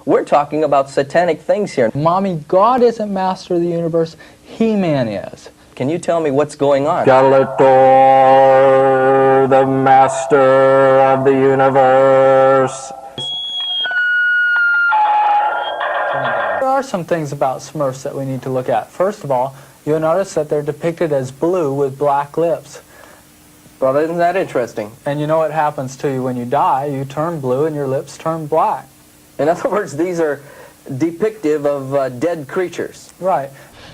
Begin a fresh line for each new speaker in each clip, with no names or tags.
We're talking about satanic things here.
Mommy, God isn't master of the universe. He-Man is.
Can you tell me what's going on?
Skeletor, the master of the universe.
There are some things about Smurfs that we need to look at. First of all, you'll notice that they're depicted as blue with black lips.
Well, isn't that interesting?
And you know what happens to you when you die? You turn blue and your lips turn black.
In other words, these are depictive of dead creatures.
Right.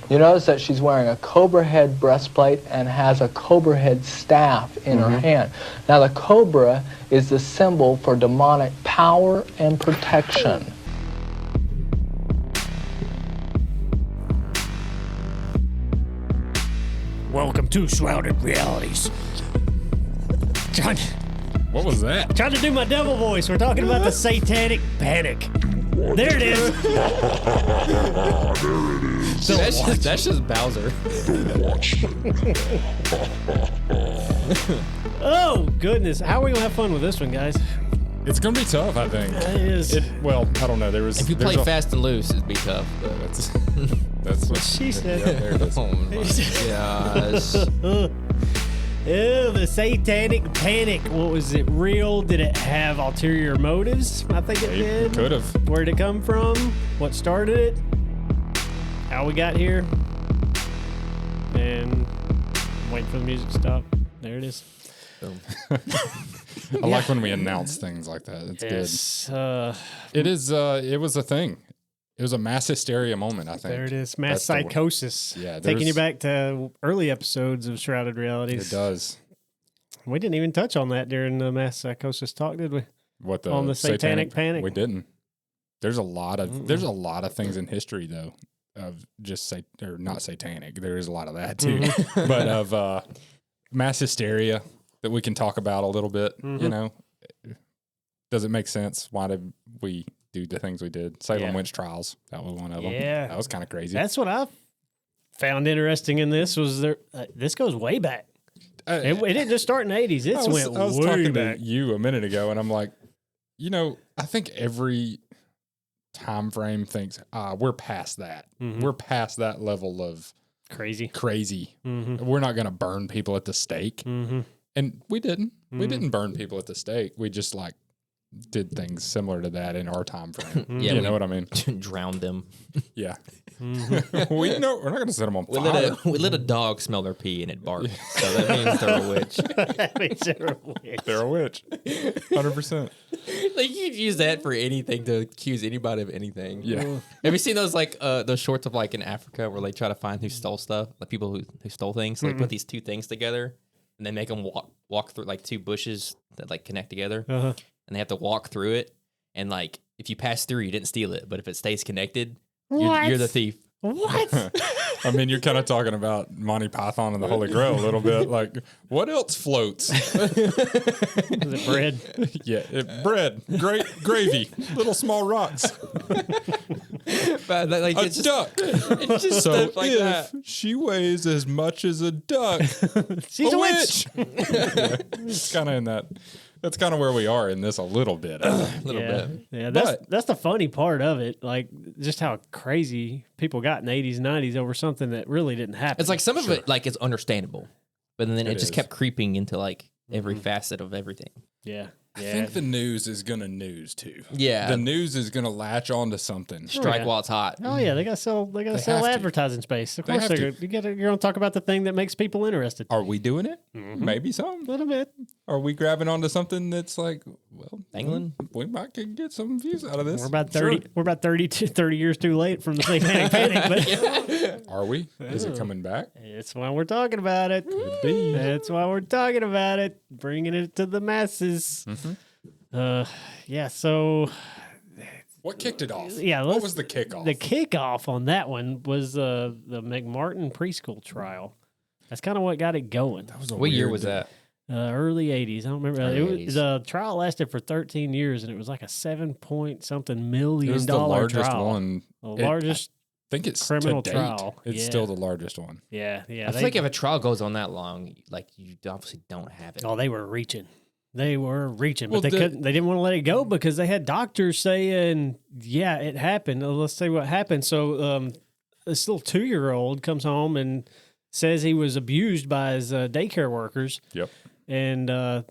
You notice that she's wearing a cobra head breastplate and has a cobra head staff in her hand. Now the cobra is the symbol for demonic power and protection.
Welcome to Shrouded Realities.
What was that?
Trying to do my devil voice. We're talking about the Satanic Panic. There it is.
That's just Bowser.
Oh, goodness. How are we going to have fun with this one, guys?
It's gonna be tough, I think.
It is.
Well, I don't know.
If you play fast and loose, it'd be tough.
That's
what she said.
Yeah, there it is.
Oh my gosh.
Oh, the Satanic Panic. What was it? Real? Did it have ulterior motives? I think it did.
Could have.
Where'd it come from? What started it? How we got here? And I'm waiting for the music to stop. There it is.
I like when we announce things like that. It's good. It is. It was a thing. It was a mass hysteria moment, I think.
There it is. Mass psychosis.
Yeah.
Taking you back to early episodes of Shrouded Realities.
It does.
We didn't even touch on that during the mass psychosis talk, did we?
What
on the Satanic Panic?
We didn't. There's a lot of things in history though of just or not satanic. There is a lot of that too, but of mass hysteria that we can talk about a little bit. You know, does it make sense? Why did we do the things we did? Salem witch trials. That was one of them.
Yeah,
that was kind of crazy.
That's what I found interesting in this. Was there? This goes way back. It didn't just start in the 80s. I was
talking
back.
to you a minute ago, and I'm like, you know, I think every time frame thinks, we're past that. We're past that level of crazy. We're not going to burn people at the stake. And we didn't. We didn't burn people at the stake. We just did things similar to that in our time frame.
Yeah,
you know what I mean?
Drowned them.
Yeah. We're not going to set them on fire.
We let a dog smell their pee and it barked. So that means they're a witch.
That means they're a witch.
They're a witch. 100%.
Like you could use that for anything to accuse anybody of anything.
Yeah.
Have you seen those those shorts of in Africa where they try to find who stole stuff? Like people who stole things. So they put these two things together and they make them walk through two bushes that connect together. And they have to walk through it. And if you pass through, you didn't steal it. But if it stays connected, you're the thief.
What?
I mean, you're kind of talking about Monty Python and the Holy Grail a little bit. What else floats?
Is it bread?
Yeah, bread, gravy, little small rocks.
But
a duck.
It's just
so
stuff like that.
She weighs as much as a duck,
she's a witch.
It's kind of in that. That's kind of where we are in this a little bit.
bit. Yeah, that's the funny part of it. Just how crazy people got in the 80s and 90s over something that really didn't happen.
It's some of it it's understandable. But then it just kept creeping into every facet of everything.
Yeah.
I think the news is going to news too.
Yeah.
The news is going to latch on to something.
Strike while it's hot.
Oh yeah, they got to sell advertising space. Of course you're going to talk about the thing that makes people interested.
Are we doing it? Maybe some.
A little bit.
Are we grabbing onto something that's
England?
We might could get some views out of this.
We're about 30 we're about 30 years too late from the Satanic Panic, but
are we? Is it coming back?
It's why we're talking about it.
Could be.
That's why we're talking about it. Bringing it to the masses. Yeah, so
what kicked it off?
Yeah,
what was the kickoff?
The kickoff on that one was the McMartin preschool trial. That's kind of what got it going.
That was
what year was that?
Early 80s. I don't remember.
Early 80s.
The trial lasted for 13 years, and it was like a $7-point-something million
it was the largest
trial.
one.
The largest
I think it's
criminal
to date,
trial.
It's still the largest one.
Yeah.
I feel like if a trial goes on that long, you obviously don't have it.
Oh, they were reaching. They were reaching, but
Well,
they couldn't. They didn't want to let it go because they had doctors saying, "Yeah, it happened." Let's say what happened. So, this little 2-year-old comes home and says he was abused by his daycare workers.
Yep.
And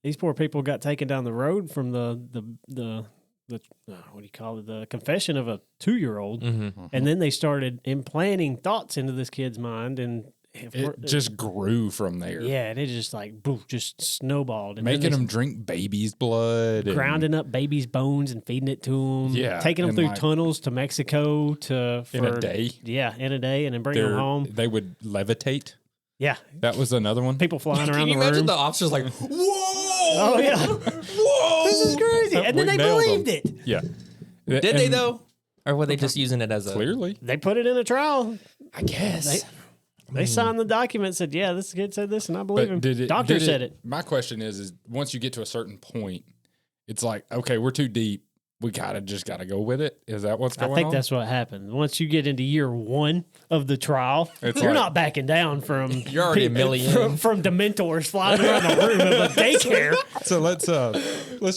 these poor people got taken down the road from the what do you call it? The confession of a 2-year-old, and then they started implanting thoughts into this kid's mind, and
it just grew from there.
Yeah, and it just like boom, just snowballed, and
making them drink baby's blood,
grounding up baby's bones and feeding it to them.
Yeah,
taking them through tunnels to Mexico
in a day.
Yeah, in a day, and then bring them home.
They would levitate.
Yeah,
that was another one.
People flying around the room.
Can you imagine the officers like, whoa?
Oh yeah, whoa! This is crazy, and then they believed it.
Yeah,
did they though, or were they just using it as a?
Clearly,
they put it in a trial.
I guess.
They signed the document, said, yeah, this kid said this, and I believe him. Doctor said it.
My question is once you get to a certain point, it's like, okay, we're too deep. We just got to go with it. Is that what's going on?
I think that's what happened. Once you get into year 1 of the trial, you're not backing down from...
You're already a million.
From Dementors flying around the room of a daycare.
So let's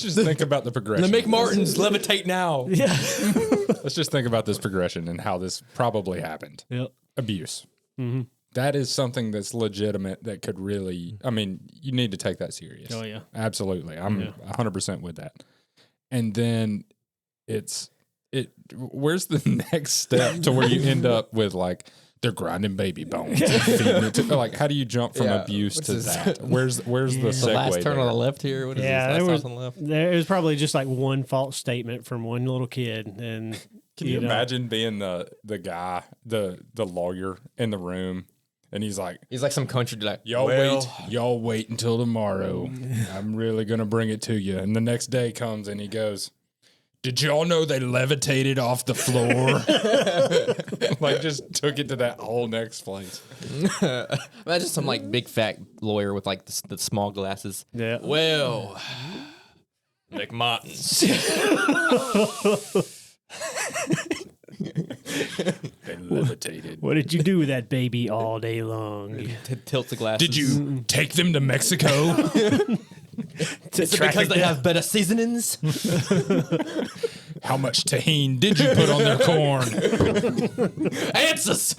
just think about the progression.
The McMartins levitate now.
Yeah.
Let's just think about this progression and how this probably happened.
Yep.
Abuse. Mm-hmm. That is something that's legitimate that could really, I mean, you need to take that serious.
Oh, yeah.
Absolutely. I'm 100% with that. And then where's the next step to where you end up with like, they're grinding baby bones. And feeding it to, like, how do you jump from abuse to that? Where's the segue?
The last turn
there?
on the left here. What is this?
There was probably just like one false statement from one little kid. And
can you imagine being the guy, the lawyer in the room? And he's like
some country like,
y'all wait until tomorrow. I'm really gonna bring it to you. And the next day comes and he goes, did y'all know they levitated off the floor? Like just took it to that whole next place.
Imagine some like big fat lawyer with like the small glasses.
Yeah.
Well, McMartins.
They levitated.
What did you do with that baby all day long?
Tilt the glasses.
Did you take them to Mexico?
Is it because they have better seasonings?
How much tahini did you put on their corn?
Answers.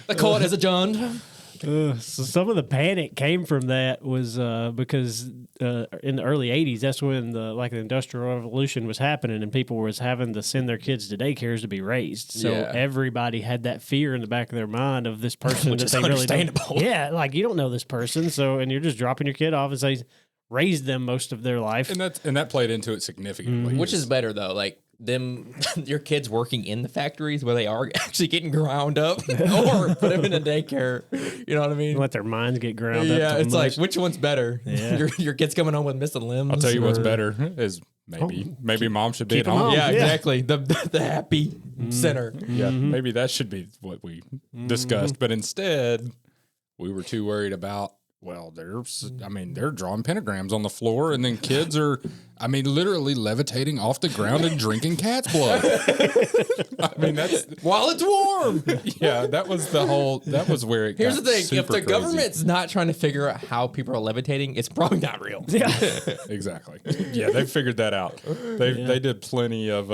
The court has adjourned.
So some of the panic came from that was because in the early 80s, that's when the Industrial Revolution was happening and people was having to send their kids to daycares to be raised. So everybody had that fear in the back of their mind of this person
which
that
is
they really
understandable.
don't. Yeah, like you don't know this person, and you're just dropping your kid off and say raised them most of their life.
And that played into it significantly.
Which is better though, like them your kids working in the factories where they are actually getting ground up or put them in a daycare. You know what I mean?
Let their minds get ground up.
Yeah, it's like which one's better?
Yeah.
Your kid's coming home with missing limbs.
I'll tell you what's better is maybe mom should be at home.
Yeah, exactly. The happy center.
Yeah, maybe that should be what we discussed. But instead, we were too worried about, well, they're drawing pentagrams on the floor, and then kids are, literally levitating off the ground and drinking cat's blood. That's
while it's warm.
Yeah, that was where it
Here's
got
the thing.
super
If the
crazy.
government's not trying to figure out how people are levitating, it's probably not real.
Yeah.
Exactly. Yeah, they figured that out. They did plenty of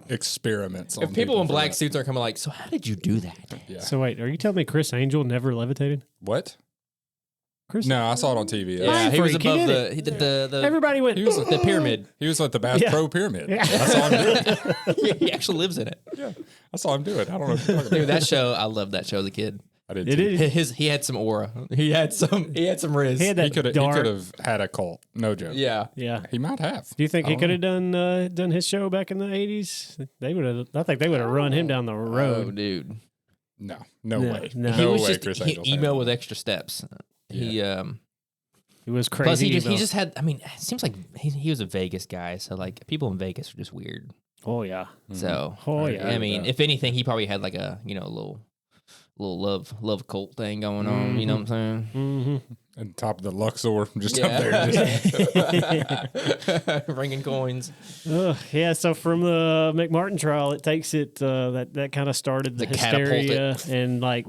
experiments.
If people in black suits are coming like, so how did you do that?
Yeah.
So wait, are you telling me Chris Angel never levitated?
What?
Chris?
No, I saw it on TV.
Yeah, he was
freak, he
above
did
he did the
Everybody went.
He was
the pyramid.
He was like the Bass
Yeah.
Pro Pyramid. I saw him do it.
He actually lives in it.
Yeah, I saw him do it. I don't know what you're talking
Dude,
about.
that show, I loved that show as a kid.
I did
It
too.
is.
He had some aura. He had some riz.
He had that
He could
dark.
have had a cult. No joke.
Yeah.
Yeah.
He might have.
Do you think
I
he
don't
could have done his show back in the 80s? They would have. I think they would have run him down the
Oh,
road.
dude.
No
No,
way.
no.
He
No
was
way,
just
Chris Angel's had
email
that.
with extra steps.
Yeah.
He was
Plus
crazy.
he just had, it seems like he was a Vegas guy. So like people in Vegas are just weird.
Oh yeah.
So,
Oh yeah.
I mean, if anything, he probably had like a, little love cult thing going on. You know what I'm saying?
Mm-hmm.
And top of the Luxor, just up there. Just,
ringing coins.
Yeah, so from the McMartin trial, it takes it that kind of started the hysteria, and like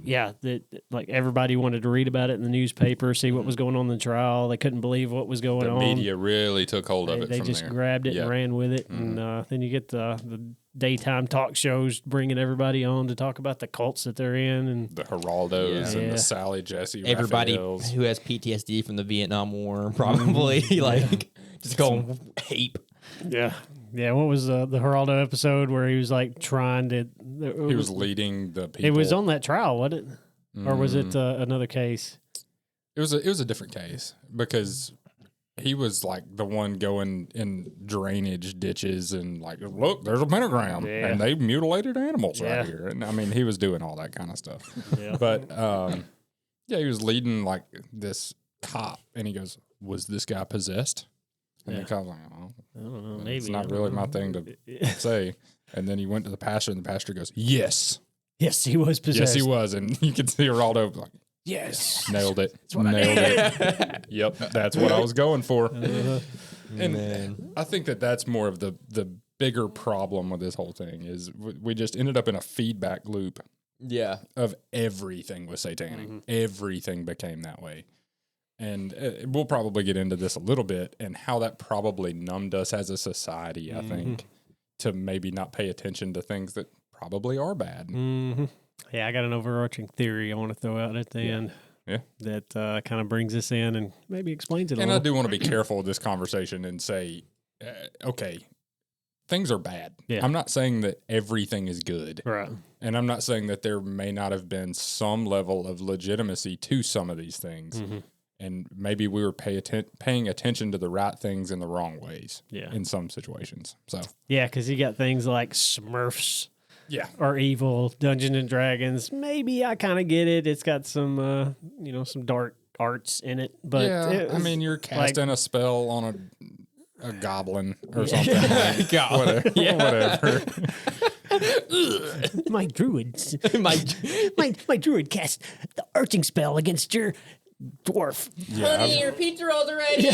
like everybody wanted to read about it in the newspaper, see what was going on in the trial. They couldn't believe what was going on.
The media really took hold of it.
They just grabbed it and ran with it, and then you get the daytime talk shows bringing everybody on to talk about the cults that they're in, and
the Geraldos and the Sally Jesse,
everybody
Raphaels.
who has PTSD from the Vietnam War, probably like just going ape.
Yeah. What was the Geraldo episode where he was like trying to?
He was leading the people.
It was on that trial, wasn't it? Or was it another case?
It was a different case because he was like the one going in drainage ditches and like, look, there's a pentagram, and they mutilated animals right here. And I mean, he was doing all that kind of stuff. But he was leading like this cop, and he goes, "Was this guy possessed?" And the cop's like, "Oh,
I don't know. Maybe
it's not really my thing to say." And then he went to the pastor, and the pastor goes, "Yes,
he was possessed.
Yes, he was." And you could see Geraldo like,
yes,
nailed it. Nailed it. Yep, that's what I was going for. And I think that's more of the bigger problem with this whole thing is we just ended up in a feedback loop.
Yeah,
of everything was satanic. Everything became that way. And we'll probably get into this a little bit and how that probably numbed us as a society, I think, to maybe not pay attention to things that probably are bad.
Yeah, I got an overarching theory I want to throw out at the end.
Yeah.
That kind of brings us in and maybe explains it a
And
little.
I do want to be careful with this conversation and say, okay, things are bad.
Yeah.
I'm not saying that everything is good.
Right.
And I'm not saying that there may not have been some level of legitimacy to some of these things. And maybe we were paying attention to the right things in the wrong ways in some situations. So
yeah, because you got things like Smurfs.
Yeah.
Or evil, Dungeons and Dragons. Maybe I kind of get it. It's got some, some dark arts in it. But
I mean, you're casting a spell on a goblin or something.
God.
Whatever.
My druids, my druid cast the arching spell against your dwarf.
Yeah, honey, your pizza rolls are ready.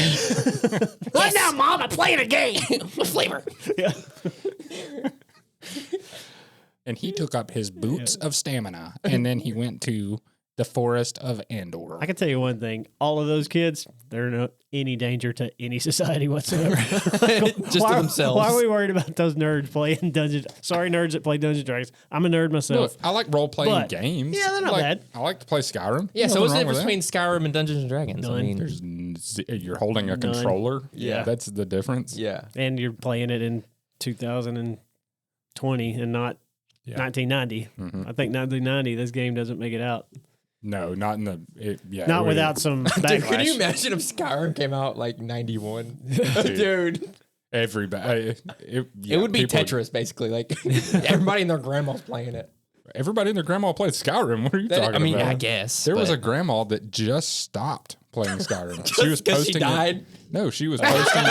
Right now, Mom, I'm playing a game. What flavor? Yeah.
And he took up his boots of stamina, and then he went to the forest of Andor.
I can tell you one thing. All of those kids, they're not any danger to any society whatsoever.
Just to themselves.
Why are we worried about those nerds playing Dungeons? Sorry, nerds that play Dungeons and Dragons. I'm a nerd myself.
Look, I like role-playing games.
Yeah, they're not bad.
I like to play Skyrim.
Yeah, so what's the
Nothing wrong
difference
with
between Skyrim and Dungeons and Dragons?
None.
I mean,
you're holding a controller.
Yeah.
That's the difference.
Yeah.
And you're playing it in 2020 and not 1990. I think 1990, this game doesn't make it out.
No, not in the.
Not without some backlash.
Dude, can you imagine if Skyrim came out like 91? Dude.
Everybody.
It would be Tetris, basically. Like, everybody and their grandma's playing it.
Everybody and their grandma played Skyrim. What are you talking about?
I mean, I guess.
There was a grandma that just stopped playing Skyrim. She was
Because
posting.
she died?
No, she was posting.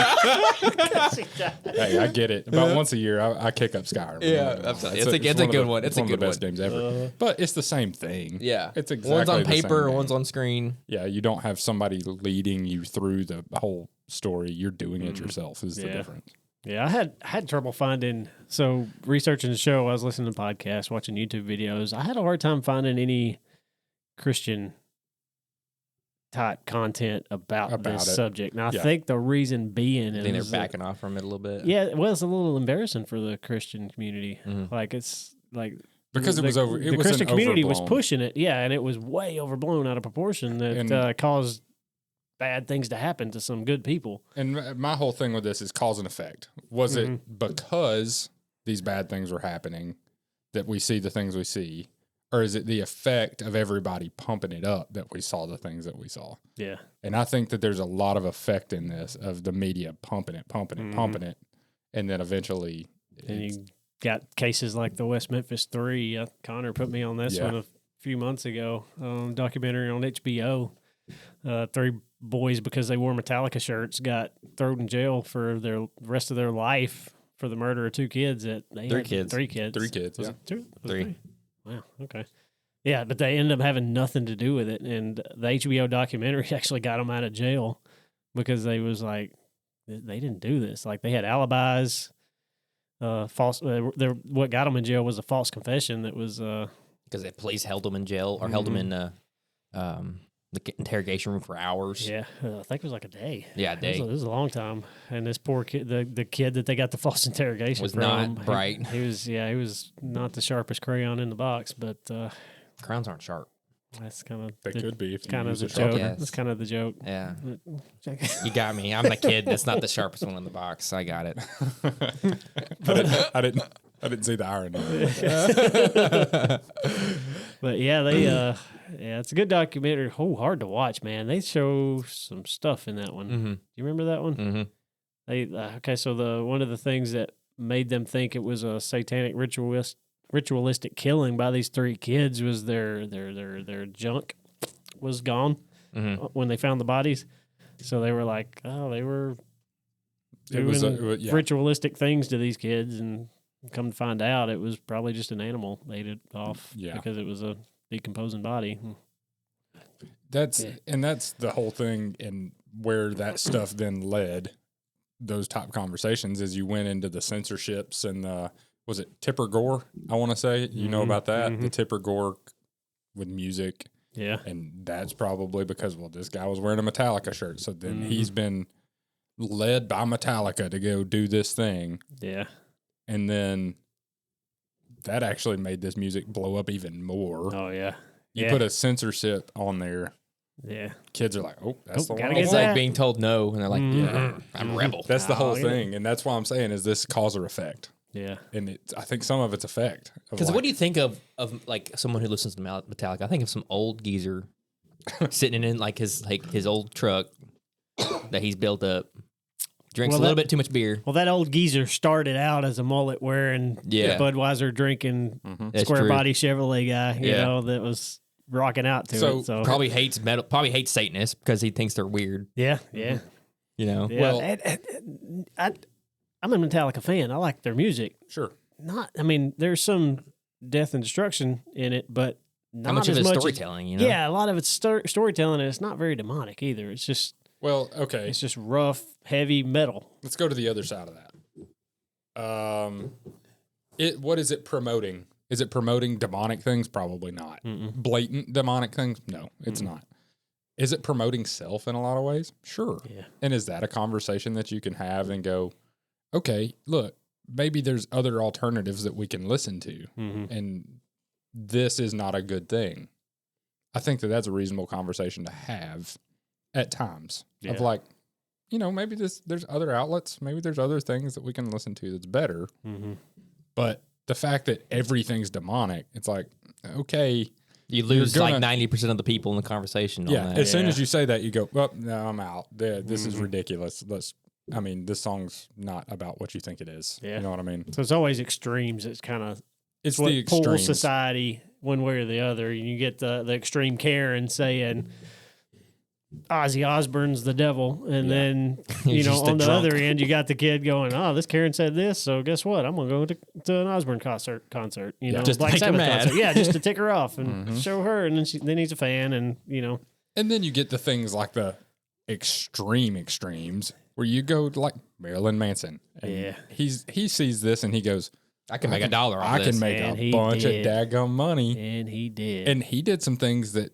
Hey, I get it. About once a year, I kick up Skyrim.
Yeah, absolutely. It's a good one. It's a good
one. One of the best
one.
games ever. But it's the same thing.
Yeah.
It's exactly
one's on
the same
paper,
game.
one's on screen.
Yeah, you don't have somebody leading you through the whole story. You're doing it yourself is the difference.
Yeah, I had trouble finding. So researching the show, I was listening to podcasts, watching YouTube videos. I had a hard time finding any Christian type content about this subject. And I think the reason being
I think they're backing off from it a little bit.
Yeah, well, it's a little embarrassing for the Christian community. Like it's like
because it was over. It
the
was
Christian community was
overblown.
pushing it, and it was way overblown out of proportion that caused bad things to happen to some good people.
And my whole thing with this is cause and effect. Was it because these bad things were happening that we see the things we see? Or is it the effect of everybody pumping it up that we saw the things that we saw?
Yeah.
And I think that there's a lot of effect in this of the media pumping it. And then eventually.
And you got cases like the West Memphis 3. Connor put me on this one a few months ago. Documentary on HBO. 3 boys, because they wore Metallica shirts, got thrown in jail for the rest of their life for the murder of 2 kids.
3 kids.
3 kids.
3 kids.
Was it 2? Was it
3.
Wow. Okay. Yeah, but they ended up having nothing to do with it, and the HBO documentary actually got them out of jail because they was like, they didn't do this. Like they had alibis, false. What got them in jail was a false confession that was
because the police held them in jail or held them in the interrogation room for hours.
Yeah, I think it was like a day.
Yeah, a day.
It was a long time. And this poor kid, the kid that they got the false interrogation
Was
from,
not bright.
He was not the sharpest crayon in the box, but
Crowns aren't sharp.
that's kind of
They could be if you
kind of
use
the
a sharp.
joke.
Yes.
That's kind of the joke.
Yeah. You got me. I'm the kid that's not the sharpest one in the box. I got it.
I didn't see the irony.
But yeah, they yeah, it's a good documentary. Oh, hard to watch, man. They show some stuff in that one.
Mm-hmm.
Do you remember that one?
Mm-hmm.
They okay, so the one of the things that made them think it was a satanic ritualistic killing by these three kids was their junk was gone when they found the bodies. So they were like, oh, they were doing ritualistic things to these kids, and come to find out, it was probably just an animal ate it off because it was a decomposing body.
That's the whole thing, and where that stuff then led those top conversations is you went into the censorships and was it Tipper Gore? I want to say you know about that the Tipper Gore with music, and that's probably because this guy was wearing a Metallica shirt, so then he's been led by Metallica to go do this thing, and then that actually made this music blow up even more.
Oh yeah,
you put a censorship on there.
Yeah,
kids are like, "Oh, that's the one."
It's like being told no, and they're like, "I'm a rebel."
That's the whole thing, and that's why I'm saying is this cause or effect.
Yeah,
and I think some of it's effect.
Because what do you think of like someone who listens to Metallica? I think of some old geezer sitting in like his old truck that he's built up, drinks a little bit too much beer.
Well, that old geezer started out as a mullet wearing, Budweiser drinking, square body Chevrolet guy. You know that was rocking out to it. So
probably hates metal. Probably hates Satanists because he thinks they're weird.
Yeah.
You know.
Yeah. Well, I'm a Metallica fan. I like their music.
Sure.
There's some death and destruction in it, but not
how much
as
of it's
much
storytelling, you know?
Yeah, a lot of it's storytelling, and it's not very demonic either. It's just it's just rough, heavy metal.
Let's go to the other side of that. What is it promoting? Is it promoting demonic things? Probably not. Blatant demonic things? No, it's not. Is it promoting self in a lot of ways? Sure.
Yeah.
And is that a conversation that you can have and go, okay, look, maybe there's other alternatives that we can listen to, and this is not a good thing. I think that that's a reasonable conversation to have at times of like, maybe there's other outlets, maybe there's other things that we can listen to that's better. But the fact that everything's demonic, it's like, okay.
You lose like 90% of the people in the conversation.
As soon as you say that, you go, well, no, I'm out. This is ridiculous. This song's not about what you think it is. Yeah. You know what I mean?
So it's always extremes. It's kind of
it's
what
the extremes.
pulls society one way or the other. You get the extreme Karen saying Ozzy Osbourne's the devil, and then on the other end you got the kid going, "Oh, this Karen said this, so guess what? I'm gonna go to an Osbourne concert.
Just
Black
to make her mad.
concert. Just to tick her off and show her, and then he's a fan, and
And then you get the things like the extremes where you go like Marilyn Manson. And he sees this and he goes,
I can make $1 off this.
I can make a bunch of daggum money.
And he did.
And he did some things that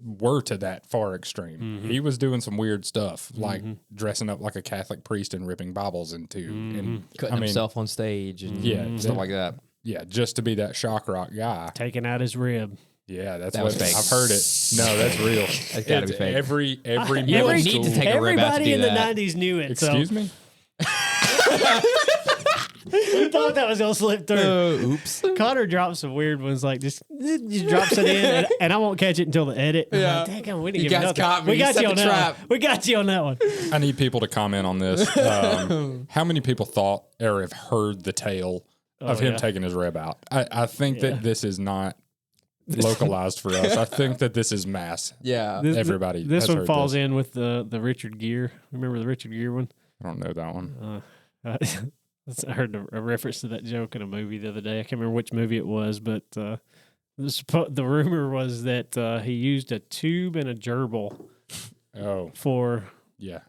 were to that far extreme. He was doing some weird stuff, like dressing up like a Catholic priest and ripping Bibles into and
cutting himself on stage and stuff like that.
Yeah, just to be that shock rock guy.
Taking out his rib.
Yeah,
that was fake.
I've heard it. No, that's real.
That's gotta be fake.
Every
you don't need to take a rib out to do
Everybody in
that.
the 90s knew it.
Excuse me?
I thought that was going to slip through.
Oops.
Connor drops some weird ones like just drops it in, and I won't catch it until the edit.
Yeah.
Like, damn, we didn't
You
give
guys
nothing.
caught me.
We got
You
you
set
on
the
that
trap.
one. We got you on that one.
I need people to comment on this. How many people thought or have heard the tale of him taking his rib out? I think that this is not localized for us. I think that this is mass.
Yeah.
Everybody.
This
has
one
heard
falls
this.
in with the Richard Gere. Remember the Richard Gere one?
I don't know that one.
I heard a reference to that joke in a movie the other day. I can't remember which movie it was, but The rumor was that he used a tube and a gerbil
Oh,
for
yeah.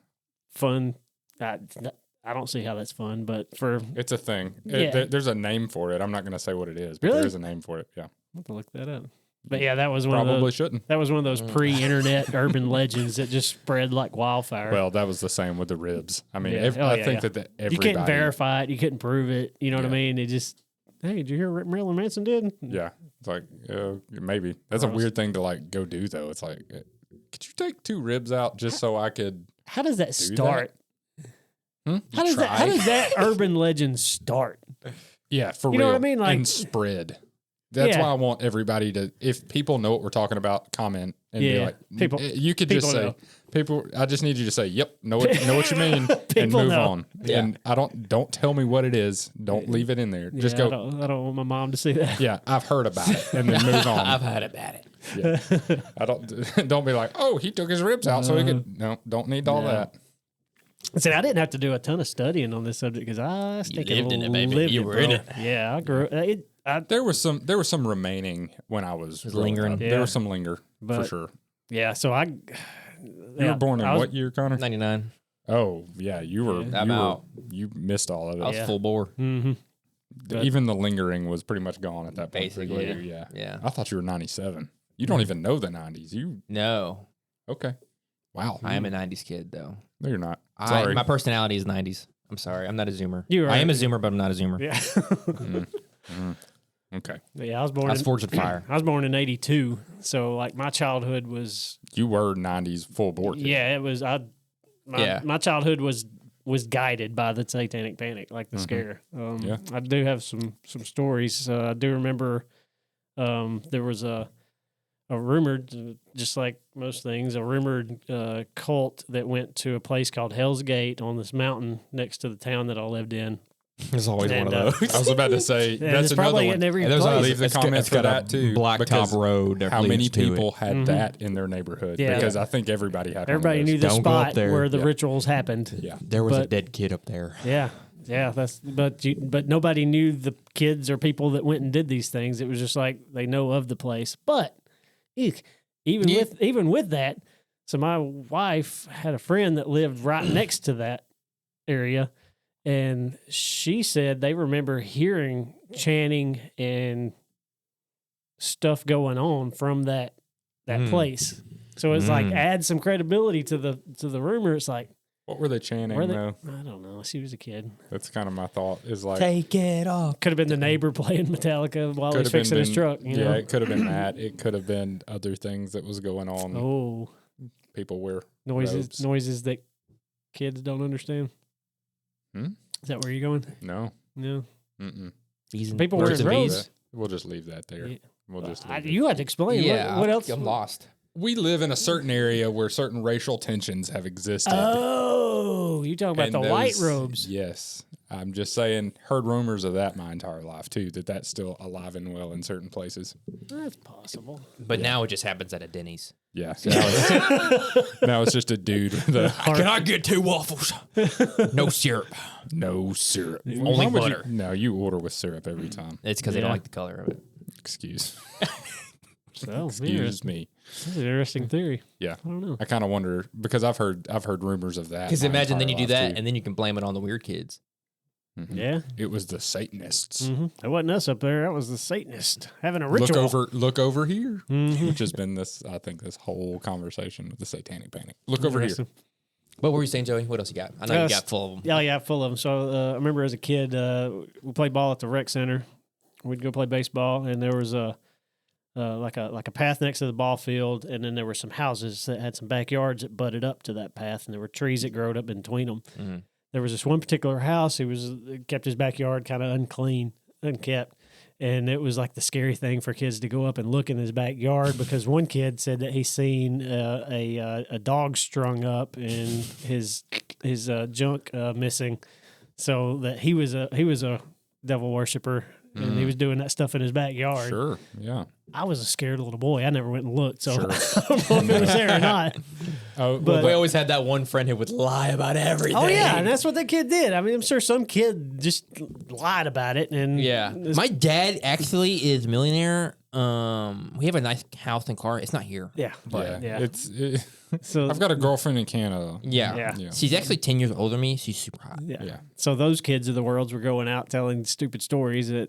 fun. I don't see how that's fun, but for
It's a thing.
Yeah.
There's a name for it. I'm not going to say what it is, but
Really?
there is a name for it. Yeah.
I'll have to look that up. But yeah, that was one of
Probably
those.
shouldn't.
That was one of those pre-internet urban legends that just spread like wildfire.
Well, that was the same with the ribs. I mean,
Yeah.
I think that everybody.
You couldn't verify it. You couldn't prove it. You know what I
Yeah.
mean? It just, hey, did you hear what Marilyn Manson did?
Yeah, it's like maybe that's a
Gross.
weird thing to like go do though. It's like, could you take 2 ribs out just so I could?
How does that start?
Hmm?
How does that urban legend start?
Yeah, for
You
real.
know what I mean? Like-
and spread. That's
Yeah.
why I want everybody to. If people know what we're talking about, comment and be
Yeah.
like,
People-
You could just
people
say,
know.
people. I just need you to say, "Yep, know what you mean," and
People
move
know.
on.
Yeah.
And don't tell me what it is. Don't leave it in there. Just
Yeah,
go.
I don't want my mom to see that.
Yeah, I've heard about it, and then move on.
I've heard about it.
Yeah. I don't be like, oh, he took his ribs out so he could. No, don't need all
No.
that.
See, I didn't have to do a ton of studying on this subject because I
lived in it, baby. You were in
bro.
it.
Yeah, I grew.
There was some remaining when I was growing
lingering.
up.
Yeah.
There was some linger for
But-
sure.
Yeah, so
You were born in what year, Connor?
99.
Oh yeah, you were.
Yeah.
I'm out.
You missed all of it.
I was
Yeah.
full bore.
Mm-hmm. but-
Even the lingering was pretty much gone at that point. for
Basically,
you, yeah.
yeah.
I thought you were 97. You don't even know the 90s.
No,
Okay? Wow.
I am a 90s kid, though.
No, you're not. Sorry.
My personality is 90s. I'm sorry. I'm not a Zoomer.
You are.
I am a Zoomer, but I'm not a Zoomer.
Yeah.
Okay.
Yeah, I was born.
I was
in,
forged in fire.
I was born in '82, so like my childhood was.
You were 90s full bore. kid.
Yeah, it was.
Yeah.
My childhood was guided by the Satanic Panic, like the
Mm-hmm.
scare.
Yeah.
I do have some stories. I do remember there was a rumored, just like most things, a rumored cult that went to a place called Hell's Gate on this mountain next to the town that I lived in.
There's always
And,
one of those.
I was about to say,
Yeah,
that's
there's
another
probably
one.
in every
And there's
place.
Leave the comments for that too.
Blacktop
because
road. that
How many
leads to
people
it.
had that in their neighborhood?
Yeah.
Because I think everybody had.
Everybody
one
knew
of
the
those.
Don't go up
spot
there.
where the
Yeah.
rituals happened.
Yeah.
There was a
But-
dead kid up there.
Yeah, that's but nobody knew the kids or people that went and did these things. It was just like they know of the place. But eek, even with that, so my wife had a friend that lived right next to that area, and she said they remember hearing chanting and stuff going on from that place. So it's like add some credibility to the rumor. It's like,
What were they chanting
were they,
though?
I don't know. She was a kid.
That's kind of my thought. Is like
Take it off.
Could have been the neighbor playing Metallica while he's
could have been
fixing his truck. You know?
it could have been that. It could have been other things that was going on.
Oh,
People wear
noises
robes.
that kids don't understand.
Hmm?
Is that where you're going?
No.
No.
Mm-mm.
People
We'll
wearing
just leave
robes.
that. We'll just leave that there.
Yeah.
We'll just leave it.
You had to explain.
Yeah.
What else?
I'm lost.
We live in a certain area where certain racial tensions have existed.
Oh, you talking about
And
the white
those-
robes?
Yes. I'm just saying, heard rumors of that my entire life, too, that's still alive and well in certain places.
That's possible.
But now it just happens at a Denny's.
Yeah. Now it's just a dude with a
Can I get 2 waffles? No syrup.
no syrup.
Only
Why would
butter.
No, you order with syrup every time.
It's because they don't
Yeah.
like the color of it.
Excuse
Excuse
me.
That's an interesting theory.
Yeah.
I don't know.
I kind of wonder because I've heard rumors of that.
Because
my
imagine then you
entire
do
life,
that
too.
and then you can blame it on the weird kids.
Yeah.
It was the Satanists.
That wasn't us up there. That was the Satanist having a ritual.
Look over here,
Mm-hmm.
which has been this whole conversation with the Satanic Panic. Look over here.
What were you saying, Joey? What else you got? I know you got full of them.
Yeah, full of them. So I remember as a kid, we played ball at the rec center. We'd go play baseball, and there was a path next to the ball field, and then there were some houses that had some backyards that butted up to that path, and there were trees that growed up between them.
Mm-hmm.
There was this one particular house. He kept his backyard kind of unkept. And it was like the scary thing for kids to go up and look in his backyard because one kid said that he seen a dog strung up and his junk missing, so that he was a devil worshiper and he was doing that stuff in his backyard.
Sure. Yeah.
I was a scared little boy. I never went and looked, so I don't know if it was there or not.
Oh,
But-
We always had that one friend who would lie about everything.
Oh yeah, and that's what that kid did. I mean, I'm sure some kid just lied about it, and
Yeah.
this-
My dad actually is a millionaire, We have a nice house and car. It's not here.
Yeah.
But
Yeah. So
I've got a girlfriend in Canada.
yeah.
Yeah.
She's actually 10 years older than me. She's super hot.
yeah. So those kids of the world were going out telling stupid stories that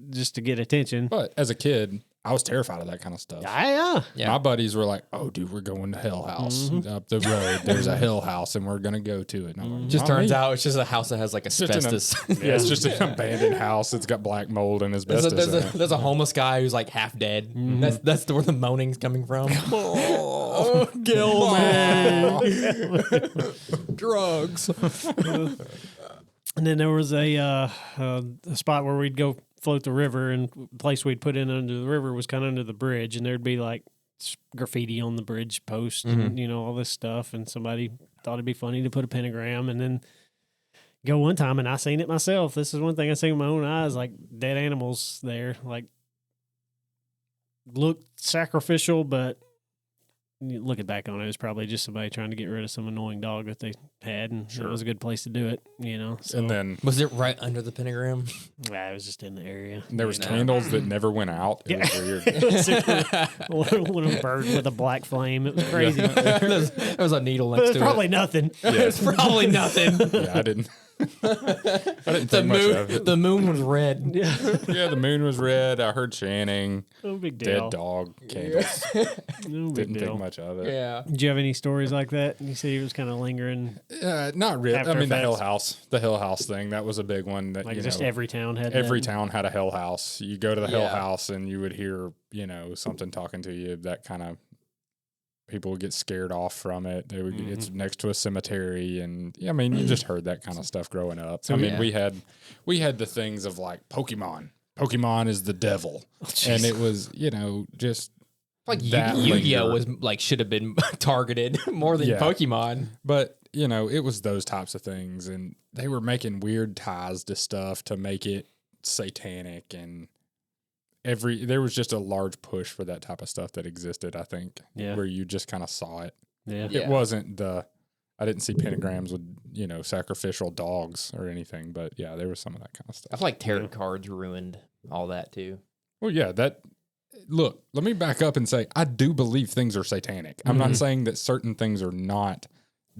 just to get attention.
But as a kid, I was terrified of that kind of stuff.
Yeah.
My buddies were like, "Oh, dude, we're going to Hell House up the road. There's a Hell House, and we're gonna go to it." And I'm like,
Just
"Not
turns
me."
out it's just a house that has like asbestos.
It's just an abandoned house. It's got black mold and asbestos.
There's a homeless guy who's like half dead. That's where the moaning's coming from. Oh, kill me. Drugs.
And then there was a spot where we'd go float the river, and the place we'd put in under the river was kind of under the bridge, and there'd be like graffiti on the bridge post and all this stuff, and somebody thought it'd be funny to put a pentagram, and then go one time and I seen it myself. This is one thing I seen with my own eyes, like dead animals there, like looked sacrificial, but looking back on it, it was probably just somebody trying to get rid of some annoying dog that they had, and it was a good place to do it, So,
And then
Was it right under the pentagram?
it was just in the area.
there was candles that never went out. It was weird.
Little bird with a black flame. It was crazy.
There was a needle
But
next
it's
to
probably
it.
nothing.
It's probably nothing.
Yeah, I didn't. I didn't
The
think much of
moon,
it.
the moon was red.
Yeah, the moon was red. I heard chanting.
No big deal.
Dead dog candles.
No big
Didn't
deal.
think much of it.
Yeah.
Did you have any stories like that? You said you was kind of lingering.
Not really.
After
I mean,
effects.
the Hill House thing. That was a big one. That
Like just every town had
every
that.
town had a Hell House. You go to the Hell
Yeah.
House and you would hear, something talking to you. That kind of people would get scared off from it. They would. It's next to a cemetery, and I mean, you just heard that kind of stuff growing up. I mean,
yeah.
we had the things of like Pokemon. Pokemon is the devil, and it was just
Like
that
Yu-Gi-Oh
linger.
was like should have been targeted more than
Yeah.
Pokemon.
But it was those types of things, and they were making weird ties to stuff to make it satanic, and there was just a large push for that type of stuff that existed. I think, where you just kind of saw it.
Yeah.
It wasn't I didn't see pentagrams with sacrificial dogs or anything, but yeah, there was some of that kind of
I
stuff.
feel like tarot cards ruined all that too.
Well, yeah, look, let me back up and say I do believe things are satanic. I'm not saying that certain things are not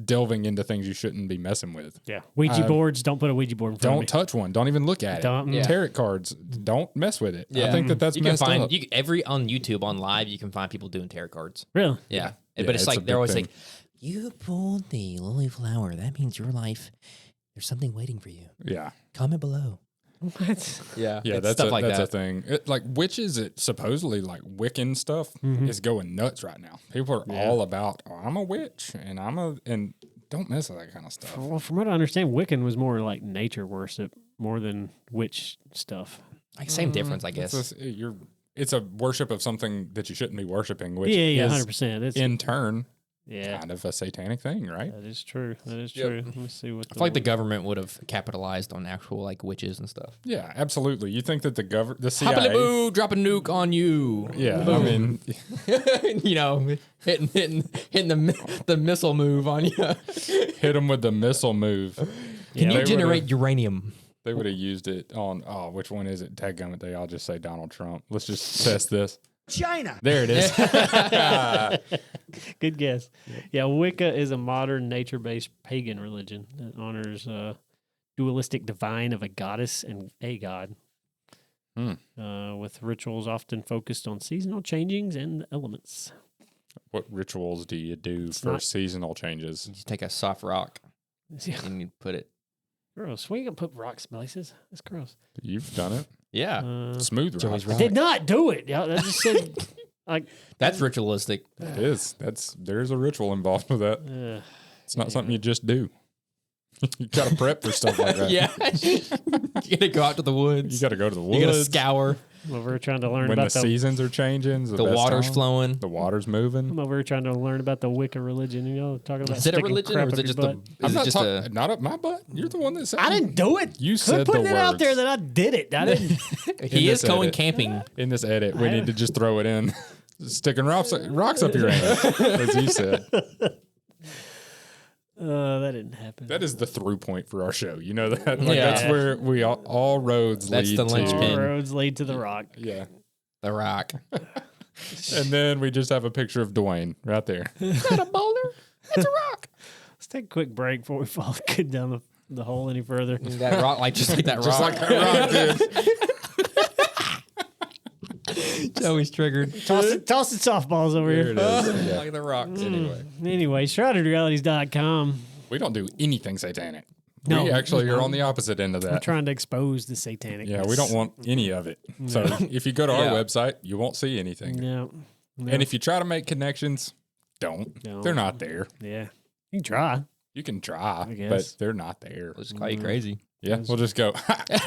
delving into things you shouldn't be messing with.
Yeah. Ouija boards. Don't put a Ouija board in front of
Don't
me.
touch one. Don't even look at
Don't-
it.
Yeah.
Tarot cards. Don't mess with it.
Yeah.
I think that's
You can
messed
find
up.
on YouTube on live you can find people doing tarot cards.
Really?
Yeah.
Yeah,
But it's
it's a
like
big
they're always
thing.
like, you pulled the lily flower. That means your life. There's something waiting for you.
Yeah.
Comment below.
What?
Yeah.
Yeah,
it's
that's
stuff like
that's
that.
a thing. Like witches, supposedly like Wiccan stuff is going nuts right now. People are all about, I'm a witch and and don't mess with that kind of stuff.
Well, from what I understand, Wiccan was more like nature worship more than witch stuff.
Like same difference, I guess.
It's a worship of something that you shouldn't be worshiping, which
Yeah,
is
100%. It's
in turn
yeah.
kind of a satanic thing, right?
That is true. That is
Yep.
true. Let me see what
I feel like the government would have capitalized on actual like witches and stuff.
Yeah, absolutely. You think that the CIA,
Hoppity-boo, drop a nuke on you.
yeah, I mean,
hitting the missile move on you.
hit them with the missile move.
Can
they
you generate uranium?
They would have used it on, which one is it? Dadgummit, they all just say Donald Trump. Let's just test this.
China.
There it is.
Good guess. Yeah, Wicca is a modern nature-based pagan religion that honors dualistic divine of a goddess and a god, with rituals often focused on seasonal changings and elements.
What rituals do you do for
not-
seasonal changes?
You take a soft rock
Yeah,
and you put it.
gross. Why you gonna put rocks places? That's gross.
You've done it.
Yeah.
Smooth
Joey's
rock.
right.
Did not do it. Yeah, I just said like.
That's ritualistic.
It is. There's a ritual involved with that. It's not something you just do. You got to prep for stuff like that.
Yeah. You gotta go out to the woods.
You got to go to the woods.
You gotta scour.
I'm over here trying to learn
when
about
the seasons are changing.
The water's flowing.
The water's moving.
I'm over here trying to learn about the Wicca religion. Talking about
Is it a
sticking
religion
crap
or is
up
it
your
just
butt.
a? Is it just a?
Not up my butt. You're the one that said
I didn't do it.
You
Quit
said the
putting it out there
words.
that I did it. I didn't.
He is
this
going
edit.
camping.
In this edit, we need to just throw it in. Sticking rocks up your ass, as you said.
That didn't happen.
That is the through point for our show. You know that? Like,
Yeah.
That's where we all roads
That's
lead
the
to.
linchpin.
All roads lead to the rock.
Yeah.
The Rock.
And then we just have a picture of Dwayne right there.
It's not a boulder. It's a rock.
Let's take a quick break before we fall down the hole any further.
That rock, like just like that rock.
Just like that rock, dude.
Joey's triggered.
Toss the softballs over
There
here.
it is. Yeah.
Like the rocks.
Anyway, ShroudedRealities.com.
We don't do anything satanic.
No,
we actually are on the opposite end of
I'm
that.
trying to expose the satanic.
Yeah, we don't want any of it. So if you go to our website, you won't see anything.
No.
And if you try to make connections, don't. They're not there.
Yeah. You can try.
You can try,
guess.
but they're not there.
We'll just call you crazy.
Yeah, we'll just go.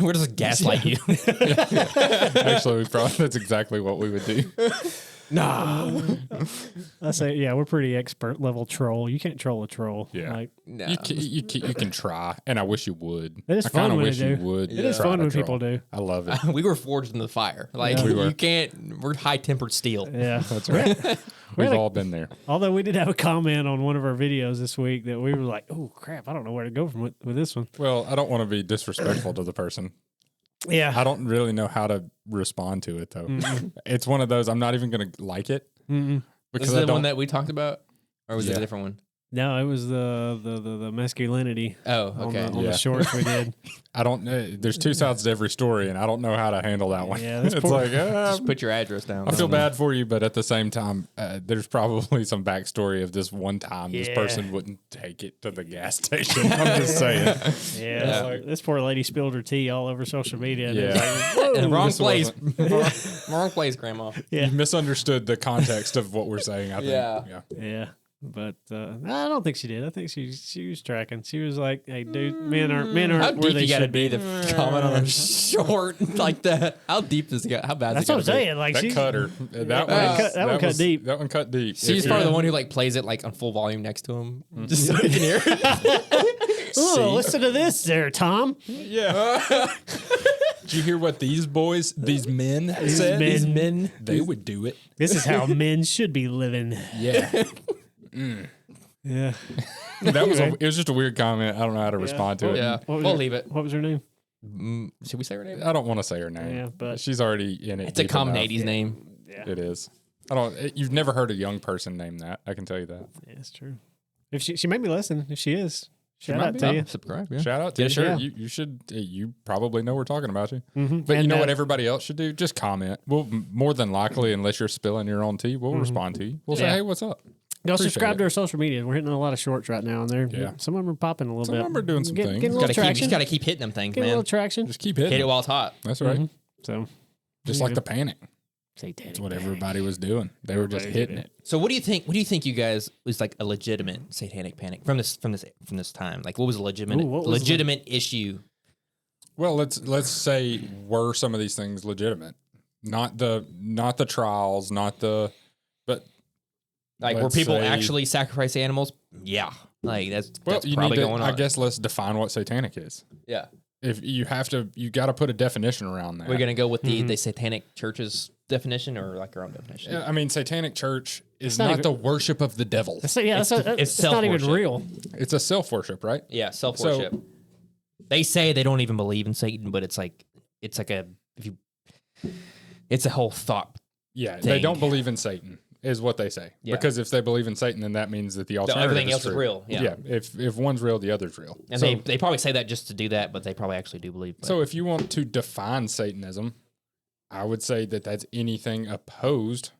We're just gaslight you.
Actually, that's exactly what we would do.
No.
I say, yeah, we're pretty expert level troll. You can't troll a troll.
Yeah.
Like,
No.
You can try, and I wish you would.
It is
I kind
fun
of
when
wish
they
you
do.
would.
It is
try
fun
to
when
troll.
people do.
I love it.
We were forged in the fire. Like,
We were.
you can't, we're high tempered steel.
Yeah.
That's right. We've all been there.
Although we did have a comment on one of our videos this week that we were like, oh, crap, I don't know where to go from with this one.
Well, I don't want to be disrespectful to the person.
Yeah.
I don't really know how to respond to it though. It's one of those I'm not even going to like it
Was
I
it the
don't.
one that we talked about? Or was it
Yeah.
a different one?
No, it was the masculinity
Oh, okay.
on
Yeah.
the shorts we did.
I don't. There's two sides to every story, and I don't know how to handle that one.
Yeah, that's
it's
poor.
like
Just put your address down.
I feel bad for you, but at the same time, there's probably some backstory of this one time this
Yeah.
person wouldn't take it to the gas station. I'm just saying.
Yeah, this poor lady spilled her tea all over social media. And it was
Yeah.
like, whoa.
And wrong
This
place. wrong place, Grandma.
Yeah.
You misunderstood the context of what we're saying. I think.
Yeah.
Yeah, but I don't think she did. I think she was tracking. She was like, "Hey, dude, men aren't
How
where
deep
they
you gotta
should
be
be."
to comment on a short like that? How deep does it go? How bad
That's
is it
what I'm
gotta be?
saying. Like
That
she
cut her. That
that one cut
was-
deep.
That one cut deep.
She's
If
probably
you-
the one who like plays it like on full volume next to him, just so he can hear it.
Oh, listen to this, there, Tom.
Yeah. Did you hear what these men said?
men.
They would do it.
This is how men should be living.
Yeah.
Yeah.
It was just a weird comment. I don't know how to respond to it.
Yeah,
What was
we'll
her-
leave it.
What was her name?
Should we say her name?
I don't want to say her name.
Yeah, but
she's already in it.
It's a
deep
common
enough.
80s name.
It is. You've never heard a young person name that. I can tell you that.
yeah, it's true. If she made me listen, if she is, shout
might
out
be.
to you.
Subscribe. Yeah.
Shout out to
Yeah,
you.
sure.
Yeah. You should. You probably know we're talking about you.
Mm-hmm.
But you know what everybody else should do? Just comment. We'll more than likely, unless you're spilling your own tea, we'll respond to you. We'll say,
Yeah.
hey, what's up?
Go
Appreciate
subscribe
it.
to our social media. We're hitting a lot of shorts right now, and
Yeah.
some of them are popping a little
Some
bit.
of them are doing some things.
Getting a little
Gotta keep,
traction.
just gotta keep hitting them things,
Getting a
man.
little traction.
Just keep
Hit
hitting.
it while it's hot.
That's right.
So
Just like the panic.
satanic.
That's what everybody was doing. They were just hitting it.
So what do you think? What do you think you guys was like a legitimate satanic panic from this time? Like what was a legitimate issue?
Well, let's say were some of these things legitimate? Not the trials, but
Like were
Let's
people
say-
actually sacrifice animals? Yeah, like that's
you
probably
need to,
going on.
I guess let's define what satanic is.
Yeah,
If you got to put a definition around that.
we're gonna go with the satanic church's definition or like our own definition.
Yeah, I mean, satanic church is
not
not
even-
the worship of the devil.
That's it's not even
self-worship.
real.
It's a self worship, right?
Yeah, self worship. They say they don't even believe in Satan, but it's like it's a whole thought.
Yeah, they
Thing.
don't believe in Satan, is what they say.
Yeah.
Because if they believe in Satan, then that means that the alternative
everything
is
else is
true.
real, yeah.
If one's real, the other's real.
And
so,
they probably say that just to do that, but they probably actually do believe. But
so if you want to define Satanism, I would say that that's anything opposed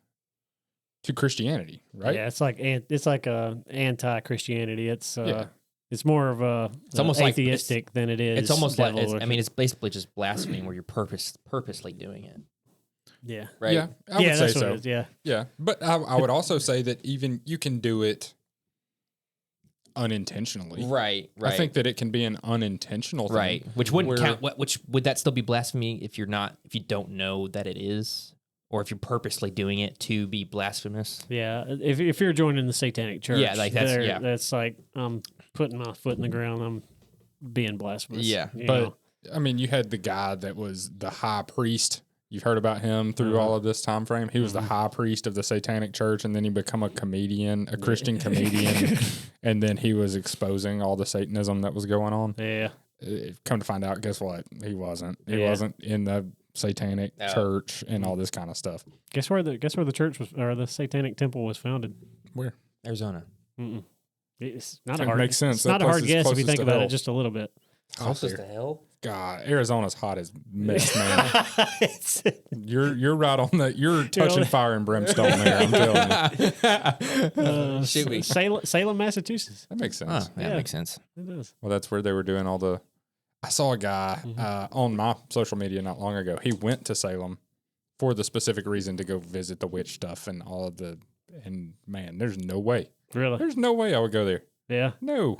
to Christianity, right?
Yeah, it's like anti-Christianity. It's
Yeah.
it's more of a
It's almost like
atheistic than it is.
it's almost like
devil
I
worship.
mean, it's basically just blasphemy where you're purposely doing it,
yeah,
right?
Yeah, I would
yeah,
say
that's what
so.
it is. Yeah,
Yeah, but I would also say that even you can do it unintentionally.
Right.
I think that it can be an unintentional thing.
Right, which wouldn't
where-
count. Which would that still be blasphemy if you don't know that it is, or if you're purposely doing it to be blasphemous?
yeah. If you're joining the Satanic Church,
Yeah, like that's- yeah.
that's like I'm putting my foot in the ground. I'm being blasphemous.
Yeah,
you
But
know.
I mean, you had the guy that was the high priest. You've heard about him through all of this time frame. He was the high priest of the Satanic Church, and then he became a comedian, a Christian comedian, and then he was exposing all the Satanism that was going on.
yeah,
Come to find out, guess what? He wasn't. He
Yeah.
wasn't in the satanic church and all this kind of stuff.
Guess where the church was, or the Satanic Temple was founded?
Where?
Arizona.
It's not
It
a hard.
makes sense.
It's
That
not a
place
hard
is
guess if you
closest
think
to
about
hell.
it just a little bit.
Closest to hell.
God, Arizona's hot as mess, man.
It's-
You're right on the. You're touching fire and brimstone there. I'm telling you.
Should we?
Salem, Massachusetts.
That makes sense.
Oh, yeah,
Yeah.
makes sense.
It does.
Well, that's where they were doing all the. I saw a guy on my social media not long ago. He went to Salem for the specific reason to go visit the witch stuff and all of the. And man, there's no way.
Really?
There's no way I would go there.
Yeah.
No.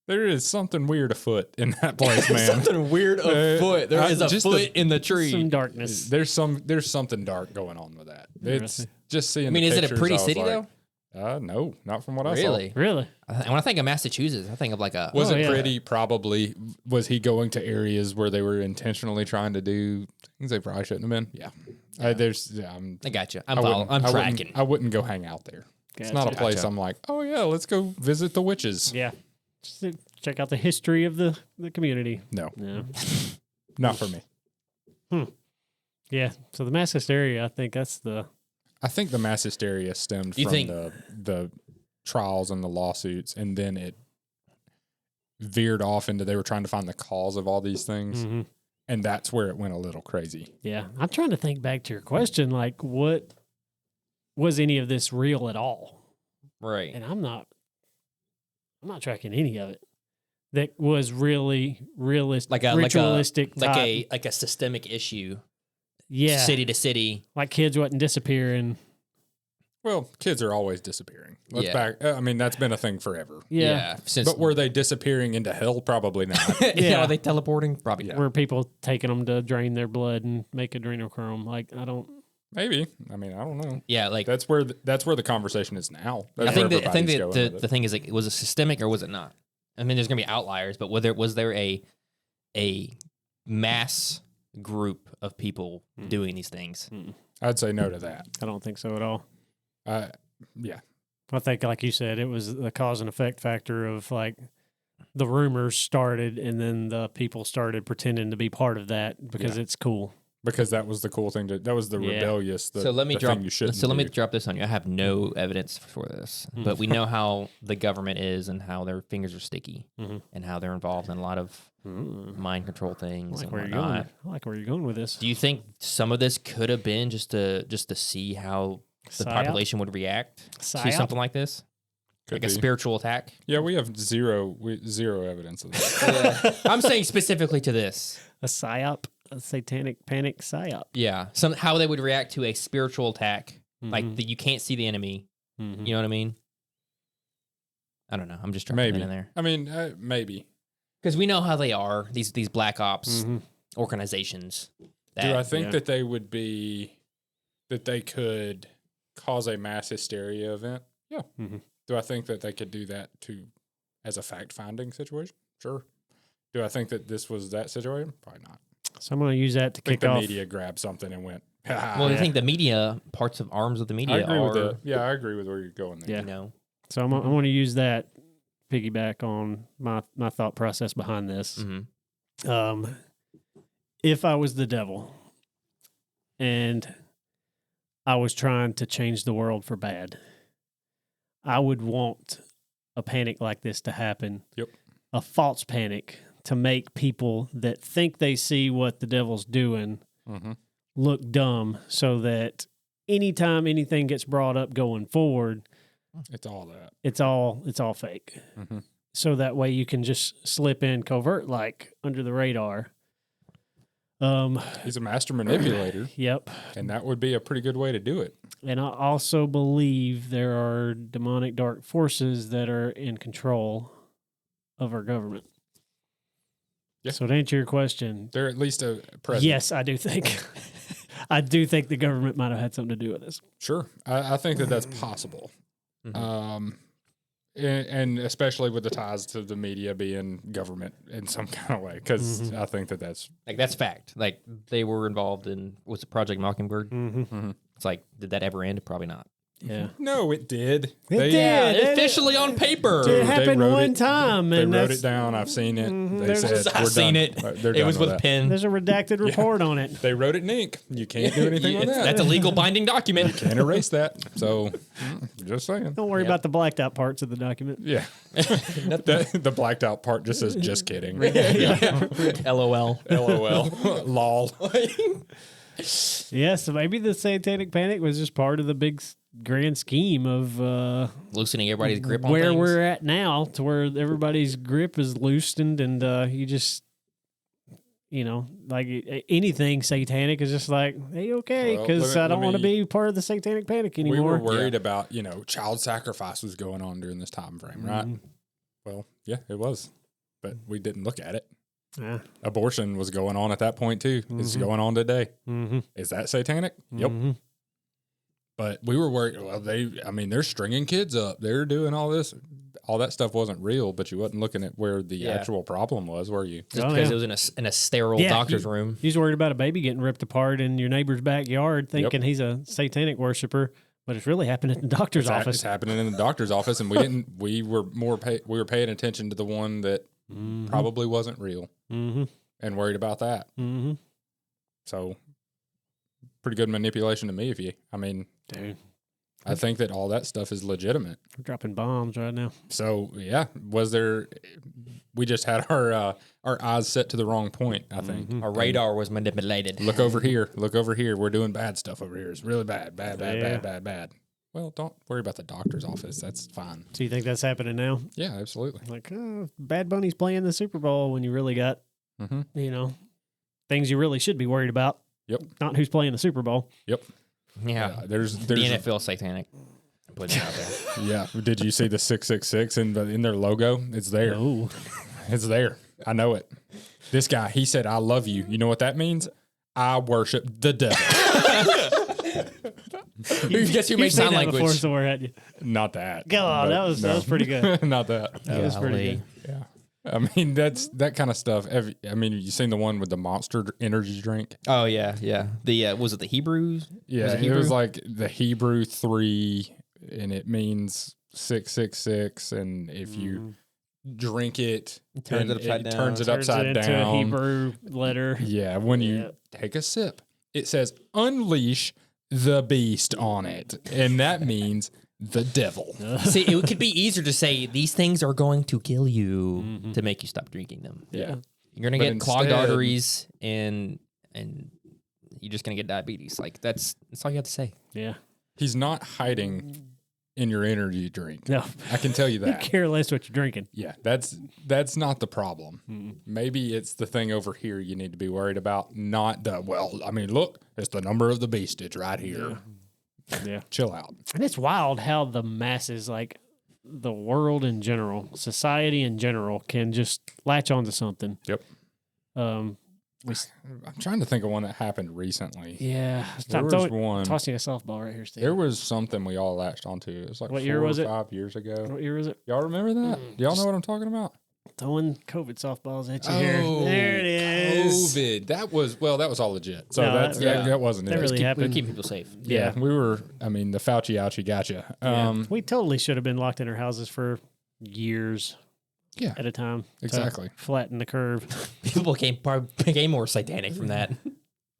There is something weird afoot in that place, man.
Something weird afoot. There is a
just
foot in the tree.
Some darkness.
There's something dark going on with that. It's just seeing.
I mean,
the
is it a
pictures,
pretty
I was
city
like,
though?
No, not from what I saw.
Really?
Really?
When I think of Massachusetts, I think of like a.
Was
Oh,
it
yeah.
pretty? Probably. Was he going to areas where they were intentionally trying to do things they probably shouldn't have been? Yeah.
I got you. I'm tracking.
I wouldn't go hang out there. It's not a place I'm like, oh yeah, let's go visit the witches.
Yeah. Just to check out the history of the community.
No,
Yeah.
not for me.
Yeah. So the mass hysteria, I think that's the.
I think the mass hysteria stemmed
You
from
think-
the trials and the lawsuits, and then it veered off into they were trying to find the cause of all these things, and that's where it went a little crazy.
Yeah. I'm trying to think back to your question. Like, what was any of this real at all?
Right.
And I'm not tracking any of it that was really realistic, ritualistic,
like a systemic issue.
yeah,
City to city.
like kids wasn't disappearing.
Well, kids are always disappearing. I mean, that's been a thing forever.
Yeah,
Since
But were they disappearing into hell? Probably not.
yeah. Are they teleporting? Probably not.
were people taking them to drain their blood and make adrenochrome? Like, I don't.
Maybe. I mean, I don't know.
Yeah, like
That's where the conversation is now. That's
I think
where
that
everybody's going with
the
it.
thing is like, was it systemic or was it not? I mean, there's gonna be outliers, but was there a mass group of people doing these things?
I'd say no to that.
I don't think so at all.
Yeah.
I think, like you said, it was the cause and effect factor of like the rumors started, and then the people started pretending to be part of that because it's cool.
Because that was the cool thing that was the rebellious.
So let me
the
drop.
thing you shouldn't
So let me
do.
drop this on you. I have no evidence for this, but we know how the government is and how their fingers are sticky and how they're involved in a lot of mind control things and whatnot.
I like where you're going with this.
Do you think some of this could have been just to see how the
Psyop?
population would react to
Psyop?
something like this,
Could
like
be.
a spiritual attack?
Yeah, we have zero evidence of that.
I'm saying specifically to this.
A psyop, a satanic panic psyop.
Yeah, how they would react to a spiritual attack, like that you can't see the enemy. You know what I mean? I don't know. I'm just dropping
Maybe.
it in there
I mean, maybe.
because we know how they are. These black ops organizations.
Do I think
yeah.
that they would be that they could cause a mass hysteria event? Yeah. Do I think that they could do that as a fact finding situation? Sure. Do I think that this was that situation? Probably not.
So I'm going to use that to
I think
kick
the
off.
media grabbed something and went.
Well, I think the media arms of the
I
media
agree
are
with that. Yeah, I agree with where you're going there.
Yeah.
you know.
So I'm going to use that piggyback on my thought process behind this. If I was the devil and I was trying to change the world for bad, I would want a panic like this to happen.
Yep.
A false panic to make people that think they see what the devil's doing look dumb, so that anytime anything gets brought up going forward,
It's all that.
it's all fake. So that way you can just slip in covert, like under the radar.
He's a master manipulator,
Yep.
and that would be a pretty good way to do it.
And I also believe there are demonic dark forces that are in control of our government.
Yeah.
So to answer your question,
They're at least a president.
yes, I do think I do think the government might have had something to do with this.
Sure. I think that that's possible. And especially with the ties to the media being government in some kind of way, because I think that that's
Like that's fact. Like they were involved in what's it, Project Mockingbird. It's like, did that ever end? Probably not.
Yeah.
No, it did.
It did.
Yeah,
It-
officially on paper.
It
They
happened
wrote
one
it-
time,
They
and
wrote
that's,
it down. I've seen it. They
There's
said,
I've
"We're
seen
done."
it.
They're
It
done
was with a
that.
pen.
there's a redacted report on it.
They wrote it in ink. You can't do anything with that.
That's a legal binding document.
Can't erase that. So, just saying.
Don't worry about the blacked out parts of the document.
Yeah. the blacked out part just says "just kidding."
LOL.
LOL. Lol.
Yeah, so maybe the Satanic Panic was just part of the big grand scheme of
Loosening everybody's grip on
where
things.
we're at now, to where everybody's grip is loosened, and you just, like anything satanic is just like, hey, okay,
Well,
because
let
I don't
me-
want to be part of the Satanic Panic
We
anymore.
were worried about, child sacrifice was going on during this time frame, right? Well, yeah, it was. But we didn't look at it.
Yeah.
Abortion was going on at that point too. It's going on today.
Mm-hmm.
Is that satanic? Yep. But we were worried. Well, they're stringing kids up. They're doing all this. All that stuff wasn't real, but you wasn't looking at where the actual problem was, were you?
Just
Oh,
because
yeah.
it was in a sterile
Yeah,
doctor's room.
He's worried about a baby getting ripped apart in your neighbor's backyard, thinking he's a satanic worshiper, but it's really happening at the doctor's
It's
office.
happening in the doctor's office, and we didn't. We were we were paying attention to the one that probably wasn't real, and worried about that. So, pretty good manipulation to me.
Dude,
I think that all that stuff is legitimate.
we're dropping bombs right now.
So yeah, was there? We just had our eyes set to the wrong point. I think
Our radar was manipulated.
Look over here. Look over here. We're doing bad stuff over here. It's really bad. Bad. Well, don't worry about the doctor's office. That's fine.
So you think that's happening now?
Yeah, absolutely.
Like, Bad Bunny's playing the Super Bowl when you really got, things you really should be worried about.
Yep.
Not who's playing the Super Bowl.
Yep.
Yeah.
There's
The NFL satanic. Put it out there.
yeah. Did you see the 666 in their logo? It's there.
Oh,
It's there. I know it. This guy, he said, "I love you." You know what that means? I worship the devil.
Guess who
you've
makes
seen
sign
that before
language?
somewhere, hadn't you?
Not that.
God,
But
that was pretty good.
Not that.
That was pretty
Golly.
good.
Yeah. I mean, that's that kind of stuff. You seen the one with the Monster energy drink?
Oh yeah, yeah. The was it the Hebrews?
Yeah,
Was
it was like the Hebrew 3, and it means 666. And if you drink it,
Turns
and
it upside down.
turns it
Turns
upside
it into
down.
a Hebrew letter.
Yeah, when you take a sip, it says "Unleash the Beast" on it, and that means the devil.
See, it could be easier to say these things are going to kill you to make you stop drinking them.
Yeah.
You're gonna
But
get clogged
instead-
arteries and you're just gonna get diabetes. Like that's all you have to say.
Yeah.
He's not hiding in your energy drink.
No.
I can tell you that.
Care less what you're drinking.
Yeah, that's not the problem. Maybe it's the thing over here you need to be worried about, not the, look, it's the number of the beast. It's right here.
Yeah.
Chill out.
And it's wild how the masses, like the world in general, society in general, can just latch onto something.
Yep.
Um,
I'm trying to think of one that happened recently.
yeah.
There was one.
Tossing a softball right here, Steve.
There was something we all latched onto. It was like
What
4
year was
or
it?
5 years ago.
What year was it?
Y'all remember that? Y'all know what I'm talking about?
Throwing COVID softballs at you here. There it is.
COVID. That was all legit. So
No,
that wasn't
that
it.
really
We
happened.
keep people safe.
Yeah, we were. I mean, the Fauci ouchie gotcha.
We totally should have been locked in our houses for years
Yeah,
at a time. to
exactly.
Flatten the curve.
People became more satanic from that.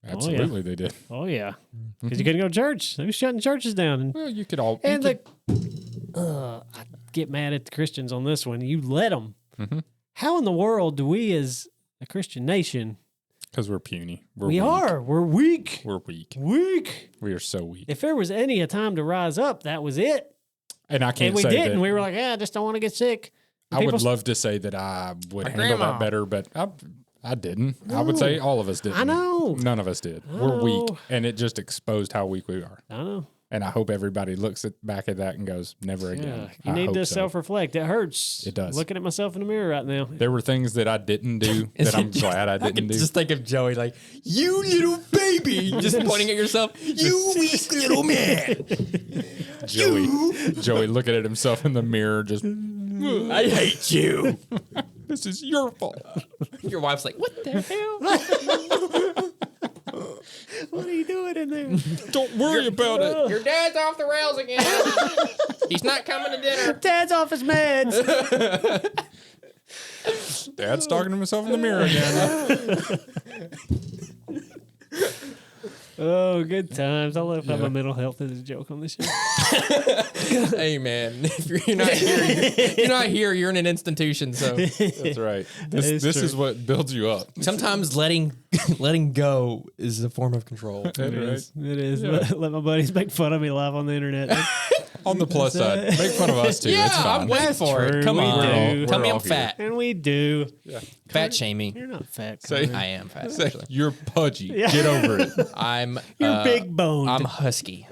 Absolutely, they did.
Oh, yeah. Because you couldn't go to church. They were shutting churches down. And,
Well, you could all.
and
you
I get mad at the Christians on this one. You let them.
Mhm.
How in the world do we, as a Christian nation,
because we're puny. We're
we
weak.
are. We're weak.
We're weak.
Weak.
We are so weak.
If there was any a time to rise up, that was it.
And I can't
And we
say
didn't.
that.
We were like, I just don't want to get sick. And
I would
people-
love to say that I would
My
handle
grandma.
that better, but I didn't. I would say all of us didn't.
I know.
None of us did.
I
We're weak,
know.
and it just exposed how weak we are.
I know.
And I hope everybody looks back at that and goes, "Never again."
Yeah. You
I
need
hope
to
so.
self-reflect. It hurts.
It does.
Looking at myself in the mirror right now.
There were things that I didn't do
Is
that I'm
it-
glad I
I
didn't
can
do.
just think of Joey like, you little baby, just pointing at yourself. You weak little man.
Joey looking at himself in the mirror, just
I hate you.
this is your fault.
Your wife's like, what the hell?
What are you doing in there?
Don't worry about it.
Your dad's off the rails again. He's not coming to dinner.
Dad's off his meds.
Dad's talking to himself in the mirror again.
Oh, good times. I love how my mental health is a joke on this show.
Hey, man, if you're not here, you're not here. You're in an institution. So
That's right. This is what builds you up.
sometimes letting go is a form of control.
It is. Let my buddies make fun of me live on the internet.
On the plus side, make fun of us too.
Yeah,
it's fine.
I'm waiting for
true.
it. Come
We
on,
do.
tell me
We're
I'm
all
fat.
And we do.
Fat shaming.
You're not fat.
Say-
Connor.
I am fat.
Say,
Actually.
you're pudgy. Get over it.
I'm.
You're big boned.
I'm husky.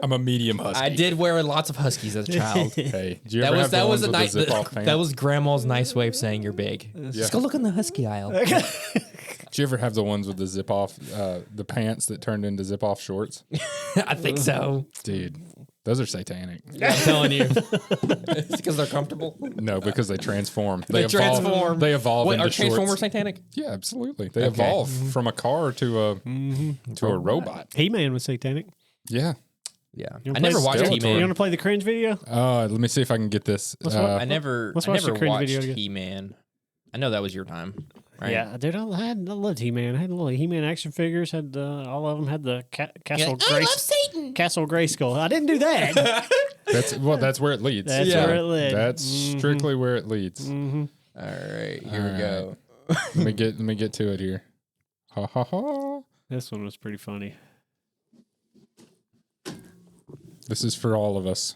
I'm a medium husky.
I did wear lots of huskies as a child.
Hey, did you
That
ever
was
have the
that was
ones
a
with the
nice
zip-off pants?
that was grandma's nice way of saying you're big. Just go look in the husky aisle.
Did you ever have the ones with the zip off, the pants that turned into zip off shorts?
I think so.
Dude, those are satanic.
I'm telling you, it's because they're comfortable.
No, because they transform.
They transform.
They evolve
Wait,
into
are Transformers
shorts.
satanic?
Yeah, absolutely. They evolve from a car to a robot.
He-Man was satanic.
Yeah.
Yeah,
You
I
wanna
never
play-
watched
Skeletor.
You
He-Man.
want to play the cringe video?
Let me see if I can get this.
I never
let's watch the cringe
watched
video again.
He-Man. I know that was your time, right?
Yeah, dude, I loved He-Man. I had little He-Man action figures. Had all of them had the Castle
I love Satan.
Castle Grayskull. I didn't do that.
that's where it leads.
That's where it led.
That's strictly where it leads.
All right, here we go.
Let me get to it here. Ha ha ha.
This one was pretty funny.
This is for all of us.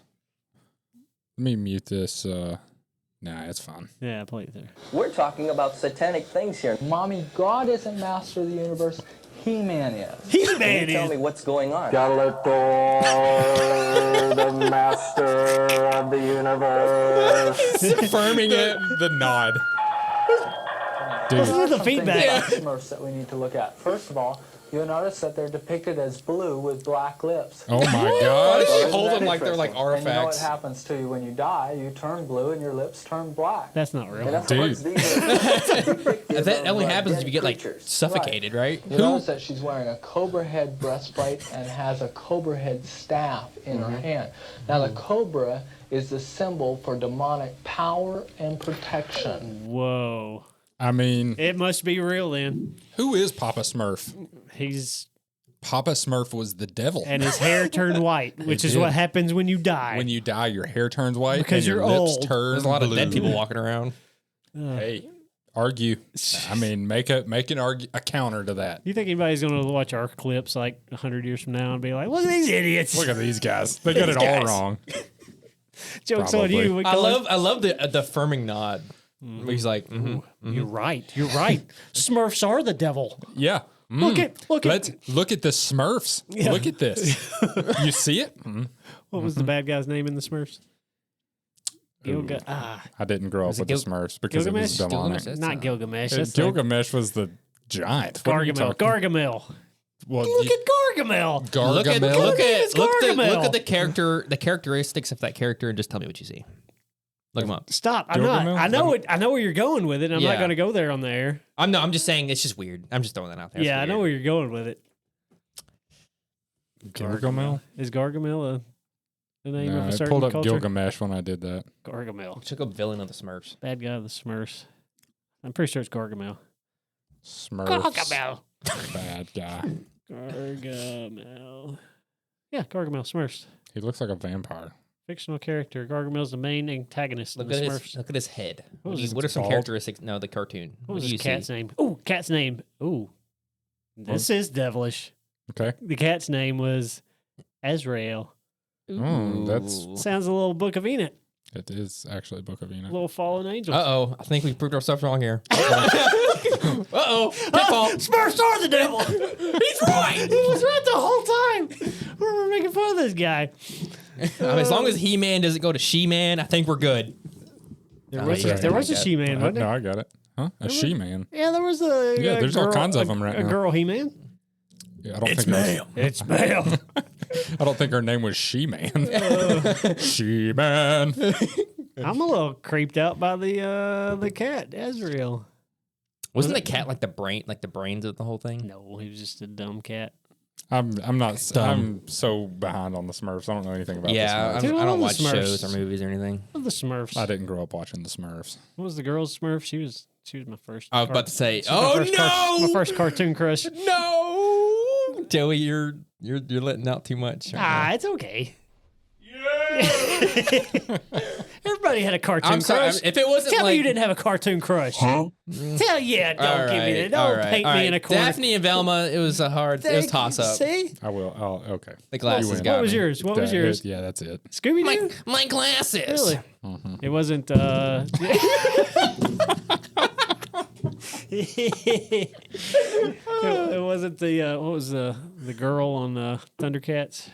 Let me mute this. Nah, it's fine.
Yeah, play it there.
We're talking about satanic things here.
Mommy, God isn't master of the universe. He-Man is.
He-Man
Tell me
is.
what's going on.
Skeletor, the master of the universe.
Affirming it.
The nod.
Listen
Dude,
to the feedback.
Smurfs that we need to look at. First of all, you'll notice that they're depicted as blue with black lips.
oh my
Why
gosh.
does she
Isn't
hold
that
them like they're like
interesting? And you know what
artifacts?
happens to you when you die? You turn blue and your lips turn black.
That's not
In
real.
other
Dude.
words, these are depictive
That
of,
only happens if
dead
you get like
creatures.
suffocated, right?
You notice that she's wearing a cobra head breastplate and has a cobra head staff in her hand. Now the cobra is the symbol for demonic power and protection.
Whoa.
I mean,
It must be real then.
who is Papa Smurf?
He's
Papa Smurf was the devil.
and his hair turned white, which is
did.
what happens when you die.
When you die, your hair turns white
Because
and your
you're
lips
old.
turn
There's a lot of
blue.
dead people walking around.
Hey, argue. I mean, make a counter to that.
You think anybody's going to watch our clips like 100 years from now and be like, "Look at these idiots"?
Look at these guys. They got it all
guys.
wrong.
Jokes on
Probably.
you. We
I
call
love the affirming nod. He's like,
it- You're right. You're right. Smurfs are the devil.
Yeah.
Look at
Let's look at the Smurfs.
Yeah.
Look at this. You see it?
what was the bad guy's name in the Smurfs?
I didn't grow up with the Smurfs because it was
Gilgamesh?
demonic.
That's
Not
not-
Gilgamesh. That's the
Gilgamesh was the giant. What are you
Gargamel.
talking-
Gargamel.
Well,
Look at Gargamel.
Gargamel.
look at
It's Gargamel.
look at the characteristics of that character, and just tell me what you see. Look him up.
Stop. I'm not.
Gargamel?
I know it. I know where you're going with it. I'm not
Yeah.
going to go there on the air.
I'm just saying it's just weird. I'm just throwing that out there. It's
Yeah, I know
weird.
where you're going with it.
Gargamel?
Is Gargamel the name
No,
of a
I
certain
pulled up
culture?
Gilgamesh when I did that.
Gargamel.
Check out villain of the Smurfs.
Bad guy of the Smurfs. I'm pretty sure it's Gargamel.
Smurfs.
Gargamel.
Bad guy.
Gargamel. Yeah, Gargamel. Smurfs.
He looks like a vampire.
Fictional character. Gargamel's the main antagonist of
Look
the
at
Smurfs.
his look at his head.
What was his
What are some
bald?
characteristics? No, the cartoon.
What was
do
his
you
cat's
see?
name? Ooh, cat's name. Ooh. This is devilish.
Okay.
The cat's name was Azrael.
That's-
Sounds a little Book of Enoch.
It is actually Book of Enoch.
Little fallen angel.
Uh-oh. I think we proved ourselves wrong here. Uh-oh. Pitfall.
Smurfs are the devil. He's right. He was right the whole time. We were making fun of this guy.
As long as He-Man doesn't go to She-Man, I think we're good.
There was,
That's right.
there was a She-Man, wasn't
No,
there?
I got it. Huh? A she-man.
Yeah, there was a
Yeah, there's all
girl-
kinds of 'em right
a
now.
girl He-Man.
Yeah, I don't think her-
It's male.
I don't think her name was She-Man. She-Man.
I'm a little creeped out by the cat, Azrael.
Wasn't the cat like the brains of the whole thing?
No, he was just a dumb cat.
I'm not. I'm so behind on the Smurfs. I don't know anything about.
Yeah,
the Smurfs.
I don't watch
Smurfs.
shows or movies or anything.
I love the Smurfs.
I didn't grow up watching the Smurfs.
What was the girl's Smurf? She was my first.
I was about to say,
she was my
no,
first cartoon crush.
no, Joey, you're letting out too much.
It's okay. Everybody had a cartoon
I'm sorry.
crush.
If it wasn't
Tell
like
me you didn't have a cartoon crush. Huh? Tell yeah, don't give me that. Don't paint me in a corner.
Daphne and Velma, it was it was toss up.
See?
I will. Oh, okay.
The glasses got
What was
me.
yours? What was yours?
Yeah, that's it.
Scooby Doo.
My glasses.
Really? It wasn't. It wasn't the what was the girl on Thundercats?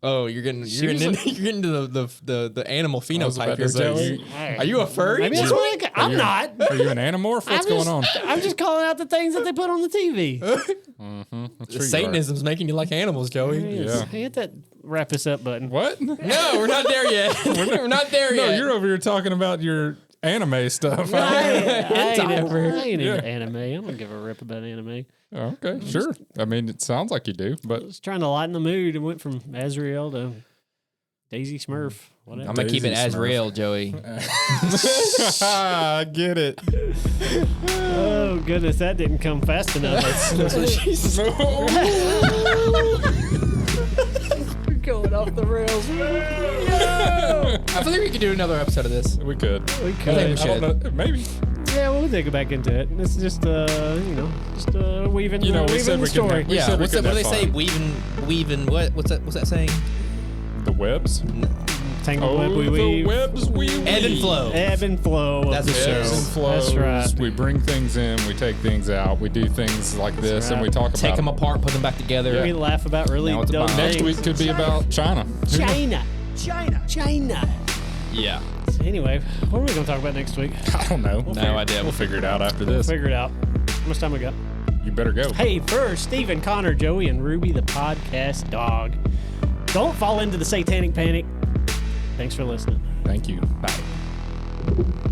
Oh, you're getting into the animal
I was
phenotype
about to
here,
say,
Joey. Are you a furry?
Maybe that's what I'm not.
Are you an animorph? What's going on?
I'm just calling out the things that they put on the TV.
I'm sure you are.
Satanism's making you like animals, Joey.
Yeah.
Hit that wrap us up button.
What?
No, we're not there yet. we're not there
No,
yet.
you're over here talking about your anime stuff.
I ain't into
Yeah.
anime. I don't give a rip about anime.
Oh, okay, sure. I mean, it sounds like you do,
I
but
was trying to lighten the mood and went from Azrael to Daisy Smurf. Whatever.
I'm gonna keep it
Daisy
as
Smurf.
real, Joey.
I get it.
Oh goodness, that didn't come fast enough. That's what she said. We're going off the rails.
I feel like we could do another episode of this.
We could.
We
I think
could.
we should.
I don't know, maybe.
Yeah, we'll take it back into it. It's just weaving,
You know, we
weaving
said
the
we could.
story.
We
Yeah,
said we
what's that?
could
What do they
have
say?
fun.
Weaving. What? What's that saying?
The webs.
Tangled web we
the
weave.
webs we weave.
Ebb and flow.
Ebb and flow of
That's
the
what it
show.
is.
Ebbs and flows.
That's right.
We bring things in, we take things out, we do things like this, and we talk about
Take them apart, put them back together.
We laugh about really
Now it's
dumb
about-
Next
things.
week could be about China.
China.
Yeah.
Anyway, what are we going to talk about next week?
I don't know.
No idea.
We'll figure it out after this.
Figure it out. How much time we got?
You better go.
Hey, for Stephen, Connor, Joey, and Ruby, the podcast dog, don't fall into the satanic panic. Thanks for listening.
Thank you.
Bye.